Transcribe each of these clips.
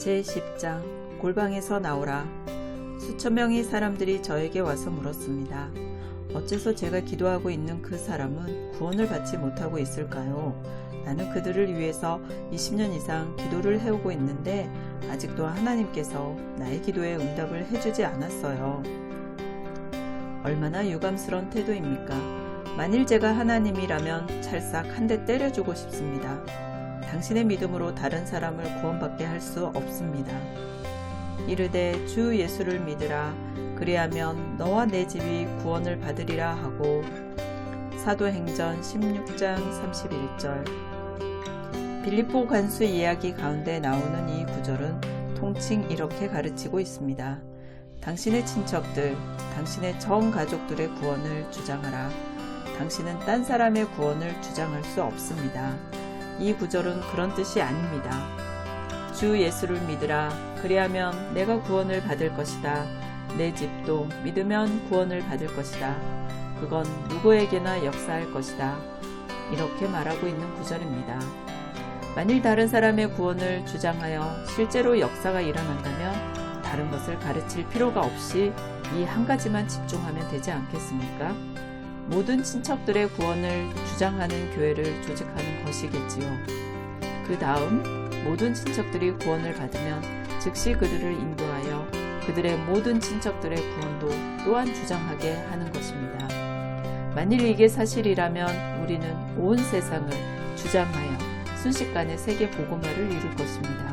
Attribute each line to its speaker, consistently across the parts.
Speaker 1: 제10장 골방에서 나오라. 수천 명의 사람들이 저에게 와서 물었습니다. 어째서 제가 기도하고 있는 그 사람은 구원을 받지 못하고 있을까요? 나는 그들을 위해서 20년 이상 기도를 해오고 있는데 아직도 하나님께서 나의 기도에 응답을 해주지 않았어요. 얼마나 유감스러운 태도입니까? 만일 제가 하나님이라면 찰싹 한 대 때려주고 싶습니다. 당신의 믿음으로 다른 사람을 구원받게 할 수 없습니다. 이르되 주 예수를 믿으라. 그리하면 너와 내 집이 구원을 받으리라 하고. 사도행전 16장 31절. 빌립보 간수 이야기 가운데 나오는 이 구절은 통칭 이렇게 가르치고 있습니다. 당신의 친척들, 당신의 전 가족들의 구원을 주장하라. 당신은 딴 사람의 구원을 주장할 수 없습니다. 이 구절은 그런 뜻이 아닙니다. 주 예수를 믿으라. 그리하면 내가 구원을 받을 것이다. 내 집도 믿으면 구원을 받을 것이다. 그건 누구에게나 역사할 것이다. 이렇게 말하고 있는 구절입니다. 만일 다른 사람의 구원을 주장하여 실제로 역사가 일어난다면 다른 것을 가르칠 필요가 없이 이 한 가지만 집중하면 되지 않겠습니까? 모든 친척들의 구원을 주장하는 교회를 조직하는 것이겠지요. 그 다음 모든 친척들이 구원을 받으면 즉시 그들을 인도하여 그들의 모든 친척들의 구원도 또한 주장하게 하는 것입니다. 만일 이게 사실이라면 우리는 온 세상을 주장하여 순식간에 세계 복음화를 이룰 것입니다.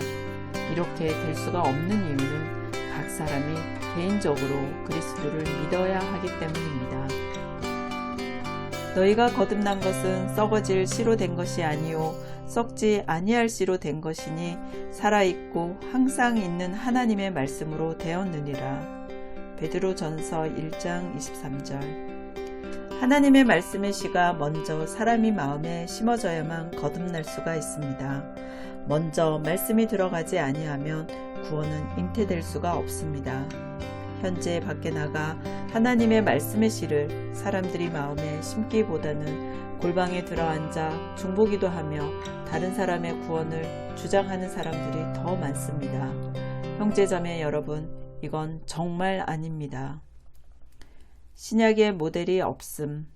Speaker 1: 이렇게 될 수가 없는 이유는 각 사람이 개인적으로 그리스도를 믿어야 하기 때문입니다. 너희가 거듭난 것은 썩어질 씨로 된 것이 아니요 썩지 아니할 씨로 된 것이니 살아있고 항상 있는 하나님의 말씀으로 되었느니라. 베드로전서 1장 23절. 하나님의 말씀의 씨가 먼저 사람이 마음에 심어져야만 거듭날 수가 있습니다. 먼저 말씀이 들어가지 아니하면 구원은 잉태될 수가 없습니다. 현재 밖에 나가 하나님의 말씀의 씨를 사람들이 마음에 심기보다는 골방에 들어앉아 중보기도 하며 다른 사람의 구원을 주장하는 사람들이 더 많습니다. 형제자매 여러분, 이건 정말 아닙니다. 신약의 모델이 없음.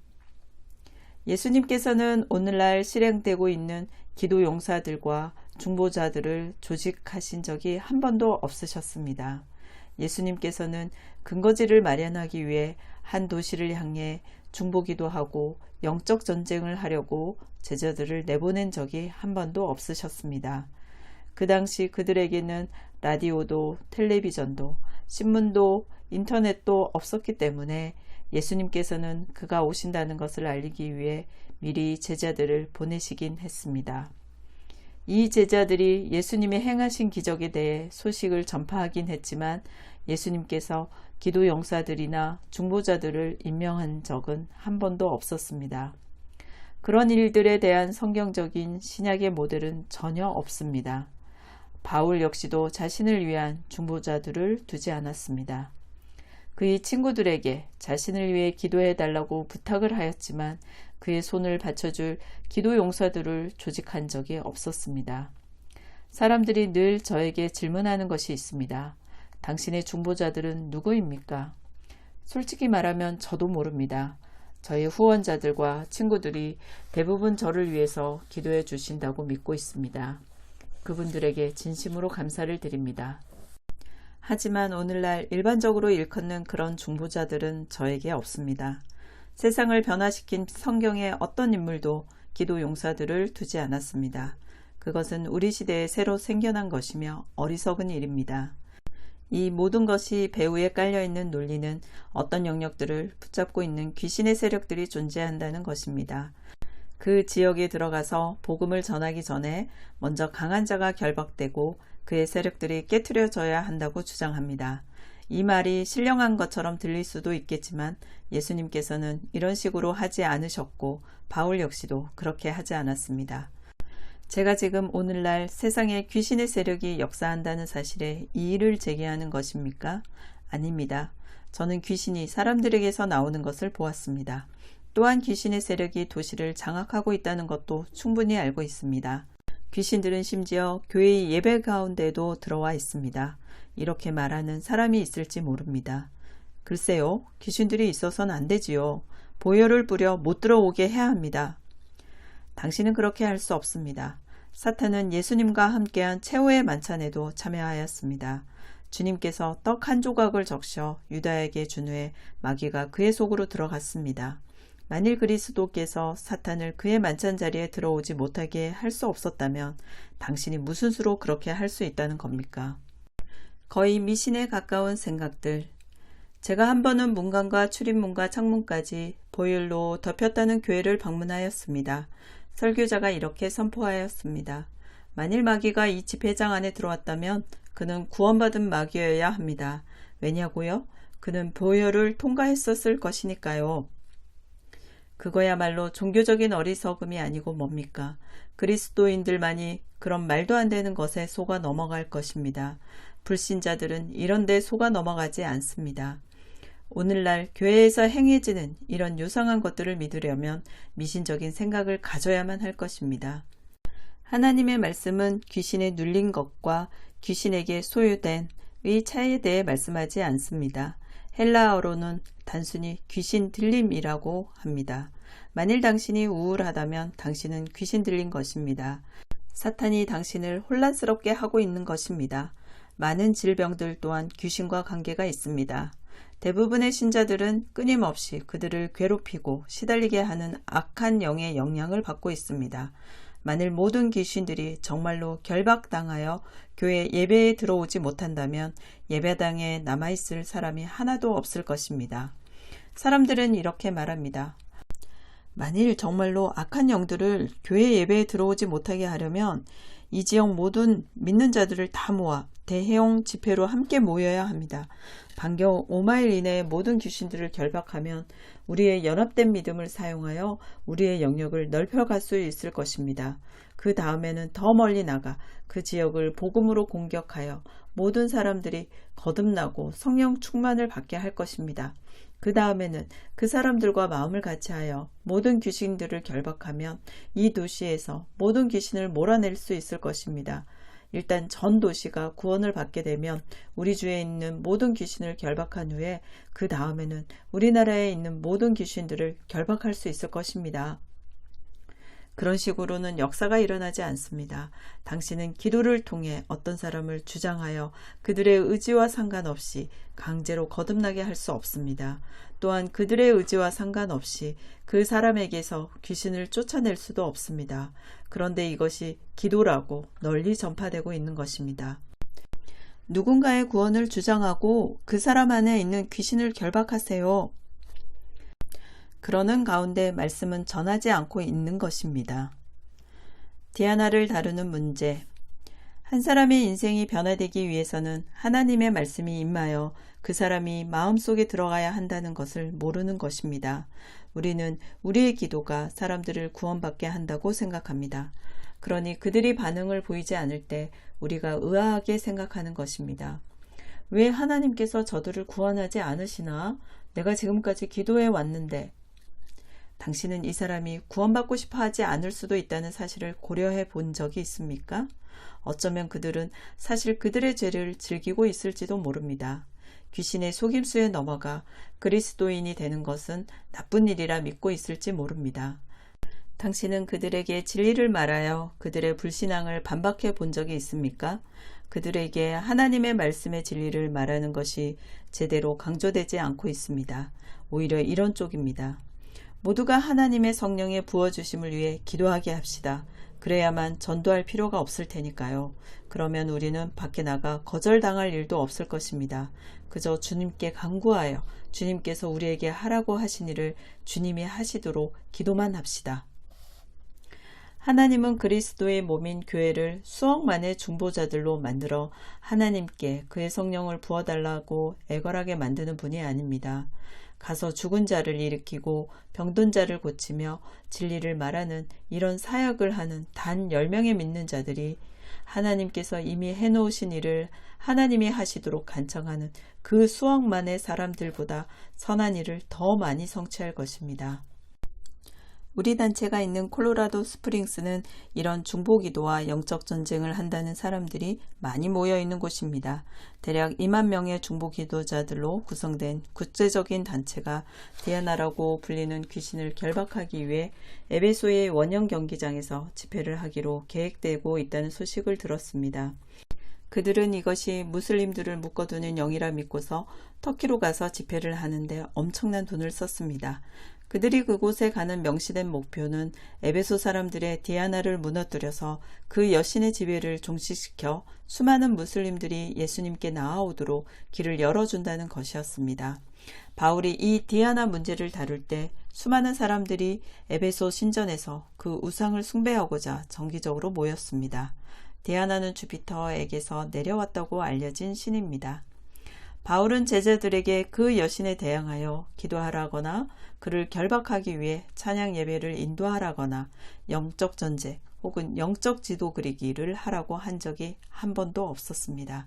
Speaker 1: 예수님께서는 오늘날 실행되고 있는 기도 용사들과 중보자들을 조직하신 적이 한 번도 없으셨습니다. 예수님께서는 근거지를 마련하기 위해 한 도시를 향해 중보기도 하고 영적 전쟁을 하려고 제자들을 내보낸 적이 한 번도 없으셨습니다. 그 당시 그들에게는 라디오도 텔레비전도 신문도 인터넷도 없었기 때문에 예수님께서는 그가 오신다는 것을 알리기 위해 미리 제자들을 보내시긴 했습니다. 이 제자들이 예수님이 행하신 기적에 대해 소식을 전파하긴 했지만 예수님께서 기도 용사들이나 중보자들을 임명한 적은 한 번도 없었습니다. 그런 일들에 대한 성경적인 신약의 모델은 전혀 없습니다. 바울 역시도 자신을 위한 중보자들을 두지 않았습니다. 그의 친구들에게 자신을 위해 기도해 달라고 부탁을 하였지만 그의 손을 받쳐줄 기도 용사들을 조직한 적이 없었습니다. 사람들이 늘 저에게 질문하는 것이 있습니다. 당신의 중보자들은 누구입니까? 솔직히 말하면 저도 모릅니다. 저희 후원자들과 친구들이 대부분 저를 위해서 기도해 주신다고 믿고 있습니다. 그분들에게 진심으로 감사를 드립니다. 하지만 오늘날 일반적으로 일컫는 그런 중보자들은 저에게 없습니다. 세상을 변화시킨 성경의 어떤 인물도 기도 용사들을 두지 않았습니다. 그것은 우리 시대에 새로 생겨난 것이며 어리석은 일입니다. 이 모든 것이 배후에 깔려있는 논리는 어떤 영역들을 붙잡고 있는 귀신의 세력들이 존재한다는 것입니다. 그 지역에 들어가서 복음을 전하기 전에 먼저 강한 자가 결박되고 그의 세력들이 깨트려져야 한다고 주장합니다. 이 말이 신령한 것처럼 들릴 수도 있겠지만 예수님께서는 이런 식으로 하지 않으셨고 바울 역시도 그렇게 하지 않았습니다. 제가 지금 오늘날 세상에 귀신의 세력이 역사한다는 사실에 이의를 제기하는 것입니까? 아닙니다. 저는 귀신이 사람들에게서 나오는 것을 보았습니다. 또한 귀신의 세력이 도시를 장악하고 있다는 것도 충분히 알고 있습니다. 귀신들은 심지어 교회 예배 가운데도 들어와 있습니다. 이렇게 말하는 사람이 있을지 모릅니다. 글쎄요, 귀신들이 있어서는 안 되지요. 보혈을 뿌려 못 들어오게 해야 합니다. 당신은 그렇게 할 수 없습니다. 사탄은 예수님과 함께한 최후의 만찬에도 참여하였습니다. 주님께서 떡 한 조각을 적셔 유다에게 준 후에 마귀가 그의 속으로 들어갔습니다. 만일 그리스도께서 사탄을 그의 만찬 자리에 들어오지 못하게 할 수 없었다면 당신이 무슨 수로 그렇게 할 수 있다는 겁니까? 거의 미신에 가까운 생각들. 제가 한 번은 문간과 출입문과 창문까지 보혈로 덮였다는 교회를 방문하였습니다. 설교자가 이렇게 선포하였습니다. 만일 마귀가 이 집회장 안에 들어왔다면 그는 구원받은 마귀여야 합니다. 왜냐고요? 그는 보혈을 통과했었을 것이니까요. 그거야말로 종교적인 어리석음이 아니고 뭡니까? 그리스도인들만이 그런 말도 안 되는 것에 속아 넘어갈 것입니다. 불신자들은 이런 데 속아 넘어가지 않습니다. 오늘날 교회에서 행해지는 이런 요상한 것들을 믿으려면 미신적인 생각을 가져야만 할 것입니다. 하나님의 말씀은 귀신에 눌린 것과 귀신에게 소유된 의 차이에 대해 말씀하지 않습니다. 헬라어로는 단순히 귀신 들림이라고 합니다. 만일 당신이 우울하다면 당신은 귀신 들린 것입니다. 사탄이 당신을 혼란스럽게 하고 있는 것입니다. 많은 질병들 또한 귀신과 관계가 있습니다. 대부분의 신자들은 끊임없이 그들을 괴롭히고 시달리게 하는 악한 영의 영향을 받고 있습니다. 만일 모든 귀신들이 정말로 결박당하여 교회 예배에 들어오지 못한다면 예배당에 남아있을 사람이 하나도 없을 것입니다. 사람들은 이렇게 말합니다. 만일 정말로 악한 영들을 교회 예배에 들어오지 못하게 하려면 이 지역 모든 믿는 자들을 다 모아 대형 집회로 함께 모여야 합니다. 반경 5마일 이내의 모든 귀신들을 결박하면 우리의 연합된 믿음을 사용하여 우리의 영역을 넓혀갈 수 있을 것입니다. 그 다음에는 더 멀리 나가 그 지역을 복음으로 공격하여 모든 사람들이 거듭나고 성령 충만을 받게 할 것입니다. 그 다음에는 그 사람들과 마음을 같이하여 모든 귀신들을 결박하면 이 도시에서 모든 귀신을 몰아낼 수 있을 것입니다. 일단 전 도시가 구원을 받게 되면 우리 주에 있는 모든 귀신을 결박한 후에 그 다음에는 우리나라에 있는 모든 귀신들을 결박할 수 있을 것입니다. 그런 식으로는 역사가 일어나지 않습니다. 당신은 기도를 통해 어떤 사람을 주장하여 그들의 의지와 상관없이 강제로 거듭나게 할 수 없습니다. 또한 그들의 의지와 상관없이 그 사람에게서 귀신을 쫓아낼 수도 없습니다. 그런데 이것이 기도라고 널리 전파되고 있는 것입니다. 누군가의 구원을 주장하고 그 사람 안에 있는 귀신을 결박하세요. 그러는 가운데 말씀은 전하지 않고 있는 것입니다. 디아나를 다루는 문제. 한 사람의 인생이 변화되기 위해서는 하나님의 말씀이 임하여 그 사람이 마음속에 들어가야 한다는 것을 모르는 것입니다. 우리는 우리의 기도가 사람들을 구원받게 한다고 생각합니다. 그러니 그들이 반응을 보이지 않을 때 우리가 의아하게 생각하는 것입니다. 왜 하나님께서 저들을 구원하지 않으시나? 내가 지금까지 기도해 왔는데. 당신은 이 사람이 구원받고 싶어 하지 않을 수도 있다는 사실을 고려해 본 적이 있습니까? 어쩌면 그들은 사실 그들의 죄를 즐기고 있을지도 모릅니다. 귀신의 속임수에 넘어가 그리스도인이 되는 것은 나쁜 일이라 믿고 있을지 모릅니다. 당신은 그들에게 진리를 말하여 그들의 불신앙을 반박해 본 적이 있습니까? 그들에게 하나님의 말씀의 진리를 말하는 것이 제대로 강조되지 않고 있습니다. 오히려 이런 쪽입니다. 모두가 하나님의 성령의 부어주심을 위해 기도하게 합시다. 그래야만 전도할 필요가 없을 테니까요. 그러면 우리는 밖에 나가 거절당할 일도 없을 것입니다. 그저 주님께 간구하여 주님께서 우리에게 하라고 하신 일을 주님이 하시도록 기도만 합시다. 하나님은 그리스도의 몸인 교회를 수억만의 중보자들로 만들어 하나님께 그의 성령을 부어달라고 애걸하게 만드는 분이 아닙니다. 가서 죽은 자를 일으키고 병든 자를 고치며 진리를 말하는 이런 사역을 하는 단 10명의 믿는 자들이 하나님께서 이미 해놓으신 일을 하나님이 하시도록 간청하는 그 수억만의 사람들보다 선한 일을 더 많이 성취할 것입니다. 우리 단체가 있는 콜로라도 스프링스는 이런 중보기도와 영적 전쟁을 한다는 사람들이 많이 모여 있는 곳입니다. 대략 2만 명의 중보기도자들로 구성된 국제적인 단체가 디아나라고 불리는 귀신을 결박하기 위해 에베소의 원형 경기장에서 집회를 하기로 계획되고 있다는 소식을 들었습니다. 그들은 이것이 무슬림들을 묶어두는 영이라 믿고서 터키로 가서 집회를 하는데 엄청난 돈을 썼습니다. 그들이 그곳에 가는 명시된 목표는 에베소 사람들의 디아나를 무너뜨려서 그 여신의 지배를 종식시켜 수많은 무슬림들이 예수님께 나아오도록 길을 열어준다는 것이었습니다. 바울이 이 디아나 문제를 다룰 때 수많은 사람들이 에베소 신전에서 그 우상을 숭배하고자 정기적으로 모였습니다. 디아나는 주피터에게서 내려왔다고 알려진 신입니다. 바울은 제자들에게 그 여신에 대항하여 기도하라거나 그를 결박하기 위해 찬양 예배를 인도하라거나 영적 전제 혹은 영적 지도 그리기를 하라고 한 적이 한 번도 없었습니다.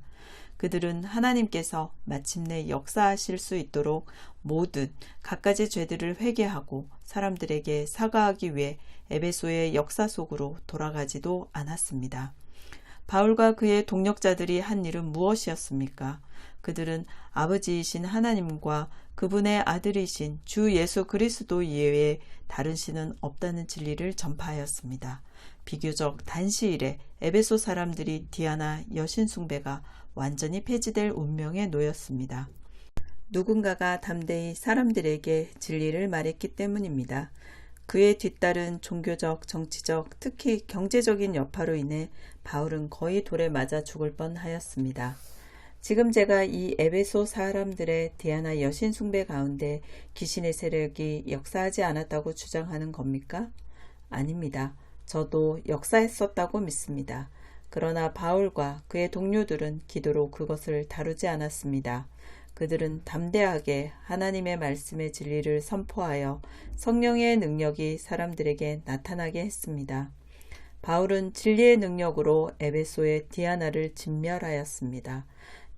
Speaker 1: 그들은 하나님께서 마침내 역사하실 수 있도록 모든 갖가지 죄들을 회개하고 사람들에게 사과하기 위해 에베소의 역사 속으로 돌아가지도 않았습니다. 바울과 그의 동력자들이 한 일은 무엇이었습니까? 그들은 아버지이신 하나님과 그분의 아들이신 주 예수 그리스도 이외에 다른 신은 없다는 진리를 전파하였습니다. 비교적 단시일에 에베소 사람들이 디아나 여신 숭배가 완전히 폐지될 운명에 놓였습니다. 누군가가 담대히 사람들에게 진리를 말했기 때문입니다. 그에 뒤따른 종교적, 정치적, 특히 경제적인 여파로 인해 바울은 거의 돌에 맞아 죽을 뻔하였습니다. 지금 제가 이 에베소 사람들의 디아나 여신 숭배 가운데 귀신의 세력이 역사하지 않았다고 주장하는 겁니까? 아닙니다. 저도 역사했었다고 믿습니다. 그러나 바울과 그의 동료들은 기도로 그것을 다루지 않았습니다. 그들은 담대하게 하나님의 말씀의 진리를 선포하여 성령의 능력이 사람들에게 나타나게 했습니다. 바울은 진리의 능력으로 에베소의 디아나를 진멸하였습니다.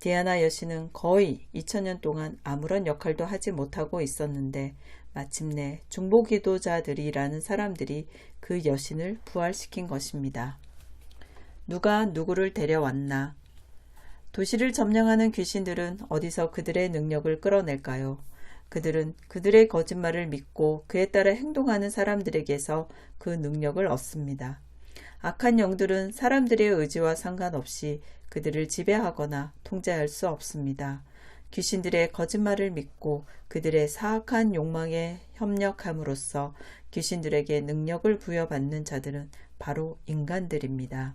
Speaker 1: 디아나 여신은 거의 2000년 동안 아무런 역할도 하지 못하고 있었는데 마침내 중보기도자들이라는 사람들이 그 여신을 부활시킨 것입니다. 누가 누구를 데려왔나? 도시를 점령하는 귀신들은 어디서 그들의 능력을 끌어낼까요? 그들은 그들의 거짓말을 믿고 그에 따라 행동하는 사람들에게서 그 능력을 얻습니다. 악한 영들은 사람들의 의지와 상관없이 그들을 지배하거나 통제할 수 없습니다. 귀신들의 거짓말을 믿고 그들의 사악한 욕망에 협력함으로써 귀신들에게 능력을 부여받는 자들은 바로 인간들입니다.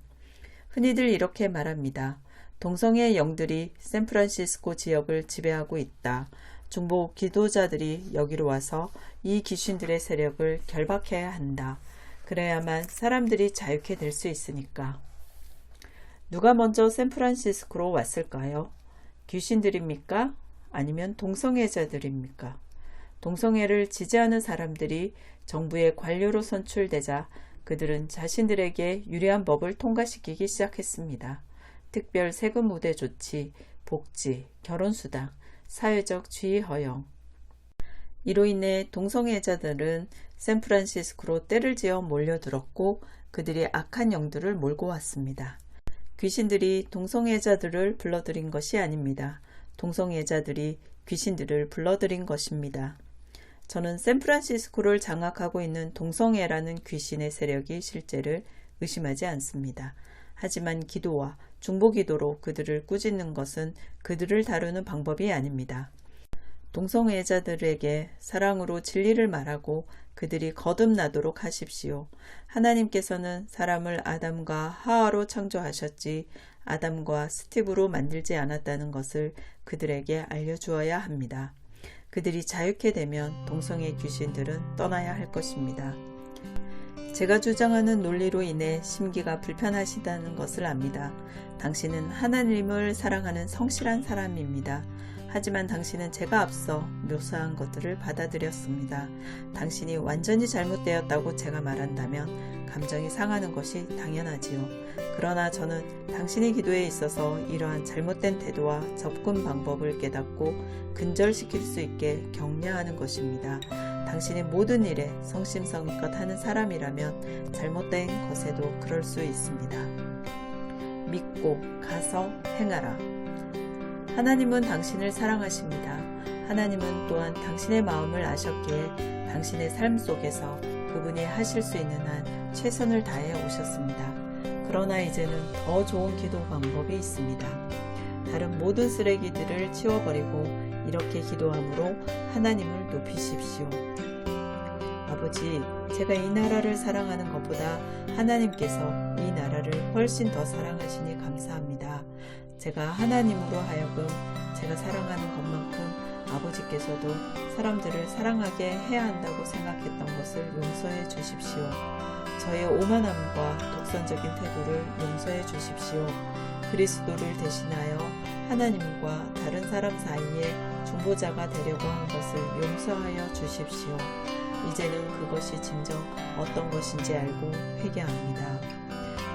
Speaker 1: 흔히들 이렇게 말합니다. 동성애 영들이 샌프란시스코 지역을 지배하고 있다. 중보 기도자들이 여기로 와서 이 귀신들의 세력을 결박해야 한다. 그래야만 사람들이 자유케 될 수 있으니까. 누가 먼저 샌프란시스코로 왔을까요? 귀신들입니까? 아니면 동성애자들입니까? 동성애를 지지하는 사람들이 정부의 관료로 선출되자 그들은 자신들에게 유리한 법을 통과시키기 시작했습니다. 특별 세금 우대 조치, 복지, 결혼수당, 사회적 지위 허용. 이로 인해 동성애자들은 샌프란시스코로 떼를 지어 몰려들었고 그들이 악한 영들을 몰고 왔습니다. 귀신들이 동성애자들을 불러들인 것이 아닙니다. 동성애자들이 귀신들을 불러들인 것입니다. 저는 샌프란시스코를 장악하고 있는 동성애라는 귀신의 세력이 실제를 의심하지 않습니다. 하지만 기도와 중보기도로 그들을 꾸짖는 것은 그들을 다루는 방법이 아닙니다. 동성애자들에게 사랑으로 진리를 말하고 그들이 거듭나도록 하십시오. 하나님께서는 사람을 아담과 하와로 창조하셨지 아담과 스티브로 만들지 않았다는 것을 그들에게 알려주어야 합니다. 그들이 자유케 되면 동성애 귀신들은 떠나야 할 것입니다. 제가 주장하는 논리로 인해 심기가 불편하시다는 것을 압니다. 당신은 하나님을 사랑하는 성실한 사람입니다. 하지만 당신은 제가 앞서 묘사한 것들을 받아들였습니다. 당신이 완전히 잘못되었다고 제가 말한다면 감정이 상하는 것이 당연하지요. 그러나 저는 당신의 기도에 있어서 이러한 잘못된 태도와 접근 방법을 깨닫고 근절시킬 수 있게 격려하는 것입니다. 당신의 모든 일에 성심성의껏 하는 사람이라면 잘못된 것에도 그럴 수 있습니다. 믿고 가서 행하라. 하나님은 당신을 사랑하십니다. 하나님은 또한 당신의 마음을 아셨기에 당신의 삶 속에서 그분이 하실 수 있는 한 최선을 다해 오셨습니다. 그러나 이제는 더 좋은 기도 방법이 있습니다. 다른 모든 쓰레기들을 치워버리고 이렇게 기도함으로 하나님을 높이십시오. 아버지, 제가 이 나라를 사랑하는 것보다 하나님께서 이 나라를 훨씬 더 사랑하시니 감사합니다. 제가 하나님으로 하여금 제가 사랑하는 것만큼 아버지께서도 사람들을 사랑하게 해야 한다고 생각했던 것을 용서해 주십시오. 저의 오만함과 독선적인 태도를 용서해 주십시오. 그리스도를 대신하여 하나님과 다른 사람 사이에 중보자가 되려고 한 것을 용서하여 주십시오. 이제는 그것이 진정 어떤 것인지 알고 회개합니다.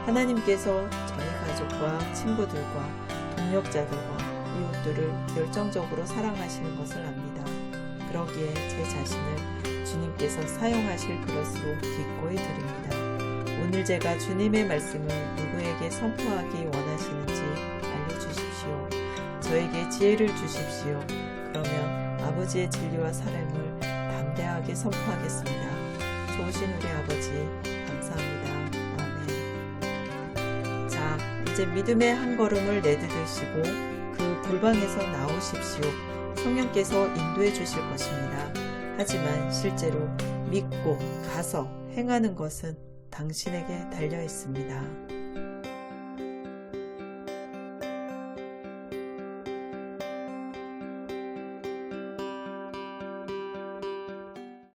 Speaker 1: 하나님께서 저희 가족과 친구들과 동력자들과 이웃들을 열정적으로 사랑하시는 것을 압니다. 그러기에 제 자신을 주님께서 사용하실 그릇으로 기꺼이 드립니다. 오늘 제가 주님의 말씀을 누구에게 선포하기 원하시는지 알려주십시오. 저에게 지혜를 주십시오. 그러면 아버지의 진리와 사랑을 담대하게 선포하겠습니다. 좋으신 우리 아버지, 감사합니다. 아멘. 자, 이제 믿음의 한 걸음을 내디디시고 그 골방에서 나오십시오. 성령께서 인도해 주실 것입니다. 하지만 실제로 믿고 가서 행하는 것은 당신에게 달려 있습니다.